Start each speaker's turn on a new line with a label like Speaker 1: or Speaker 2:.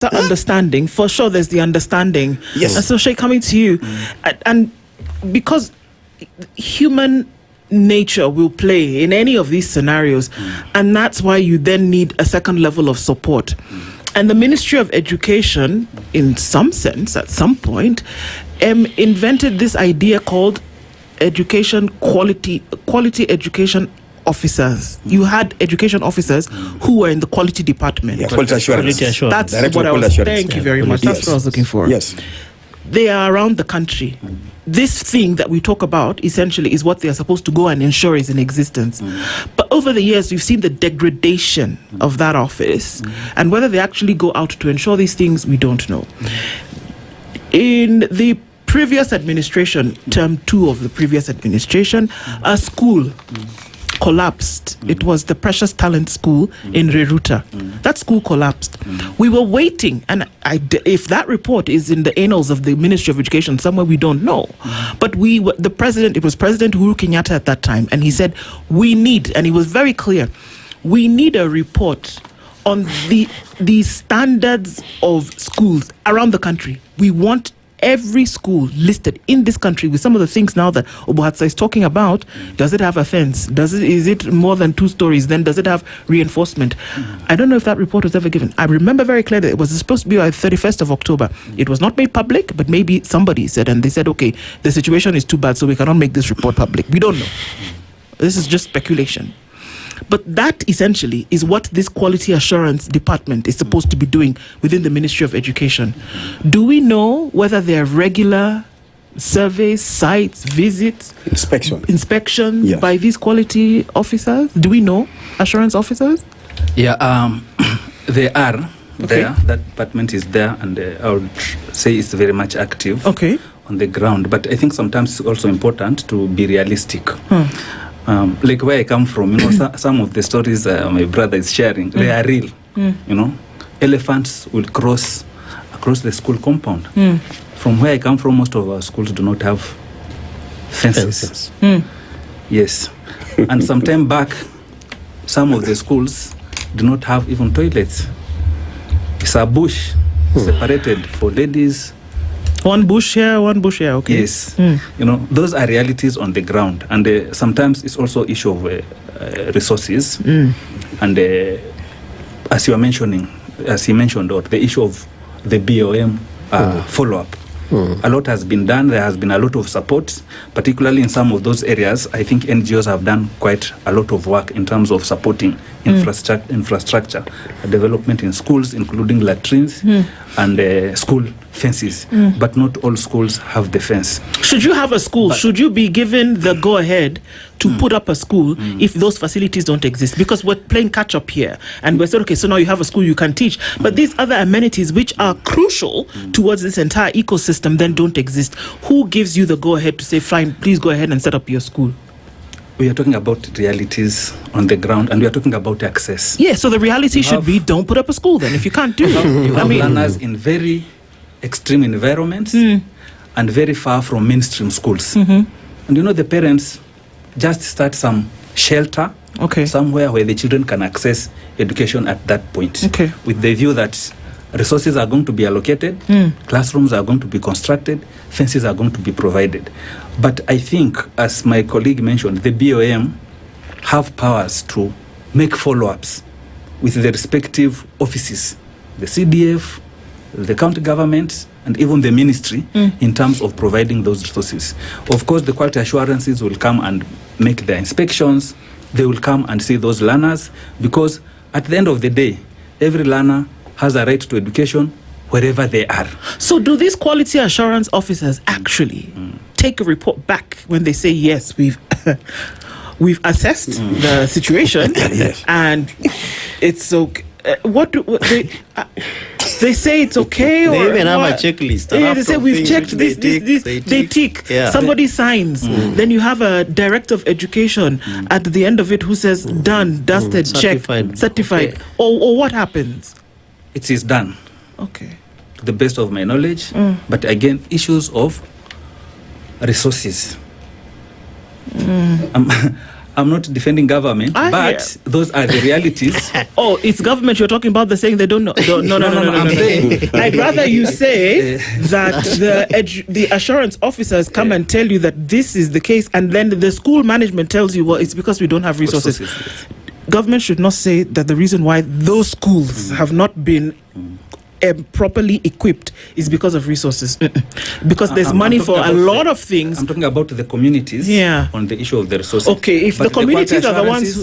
Speaker 1: the understanding, for sure there's the understanding.
Speaker 2: Yes.
Speaker 1: And so Sheikh, coming to you, and because human nature will play in any of these scenarios, and that's why you then need a second level of support. And the Ministry of Education, in some sense, at some point, invented this idea called education quality education officers. You had education officers who were in the quality department.
Speaker 2: Yeah, quality assurance.
Speaker 1: That's
Speaker 2: Director
Speaker 1: what I was.
Speaker 2: assurance.
Speaker 1: Thank you very much. That's what I was looking for.
Speaker 2: Yes.
Speaker 1: They are around the country. This thing that we talk about essentially is what they are supposed to go and ensure is in existence. But over the years, we've seen the degradation of that office, and whether they actually go out to ensure these things, we don't know. In the previous administration, term 2 of the previous administration, a school collapsed. It was the Precious Talent School in Reruta. That school collapsed. We were waiting, and if that report is in the annals of the Ministry of Education somewhere, we don't know. But the president, it was President Uhuru Kenyatta at that time, and he said, we need, and he was very clear, we need a report on the standards of schools around the country. We want every school listed in this country with some of the things now that Obuhatsa is talking about. Does it have a fence? Is it more than 2 stories? Then does it have reinforcement? I don't know if that report was ever given. I remember very clearly that it was supposed to be by 31st of October. It was not made public, but maybe somebody said, and they said, okay, the situation is too bad, so we cannot make this report public. We don't know. This is just speculation. But that essentially is what this quality assurance department is supposed to be doing within the Ministry of Education. Do we know whether there are regular surveys, sites, visits, inspections by these quality officers? Do we know, assurance officers?
Speaker 3: Yeah, they are there. That department is there, and I would say it's very much active on the ground. But I think sometimes it's also important to be realistic. Like where I come from, some of the stories my brother is sharing, they are real. Elephants will cross across the school compound. From where I come from, most of our schools do not have fences. Yes. And some time back, some of the schools do not have even toilets. It's a bush separated for ladies.
Speaker 1: One bush here, okay.
Speaker 3: Yes. Those are realities on the ground. And sometimes it's also issue of resources. And as you mentioned, the issue of the BOM follow-up. A lot has been done. There has been a lot of support, particularly in some of those areas. I think NGOs have done quite a lot of work in terms of supporting infrastructure development in schools, including latrines and school fences. But not all schools have the fence.
Speaker 1: Should you have a school? Should you be given the go-ahead to put up a school if those facilities don't exist? Because we're playing catch-up here. And we're saying, okay, so now you have a school you can teach. But these other amenities, which are crucial towards this entire ecosystem, then don't exist. Who gives you the go-ahead to say, fine, please go ahead and set up your school?
Speaker 3: We are talking about realities on the ground, and we are talking about access.
Speaker 1: Yeah, so the reality should be, don't put up a school then, if you can't do it.
Speaker 3: You have learners in very extreme environments and very far from mainstream schools. And the parents just start some shelter somewhere where the children can access education at that point, with the view that resources are going to be allocated, classrooms are going to be constructed, fences are going to be provided. But I think, as my colleague mentioned, the BOM have powers to make follow-ups with the respective offices, the CDF, the county government, and even the ministry in terms of providing those resources. Of course, the quality assurances will come and make their inspections. They will come and see those learners, because at the end of the day, every learner has a right to education wherever they are.
Speaker 1: So do these quality assurance officers actually take a report back when they say, yes, we've assessed the situation and it's okay? They say it's okay,
Speaker 4: they
Speaker 1: or
Speaker 4: even have a checklist.
Speaker 1: They say we've checked this. They tick. Somebody signs. Then you have a director of education at the end of it who says done, dusted, checked, certified.
Speaker 4: Okay.
Speaker 1: Or what happens?
Speaker 3: It is done.
Speaker 1: Okay.
Speaker 3: To the best of my knowledge, but again, issues of resources. I'm not defending government, but those are the realities.
Speaker 1: Oh, it's government you're talking about. They're saying they don't know. No.
Speaker 3: I'm saying.
Speaker 1: I'd rather you say that the assurance officers come and tell you that this is the case, and then the school management tells you, well, it's because we don't have resources. Government should not say that the reason why those schools have not been properly equipped is because of resources. Because there's money for a lot of things.
Speaker 3: I'm talking about the communities on the issue of the resources.
Speaker 1: Okay, if the communities are the ones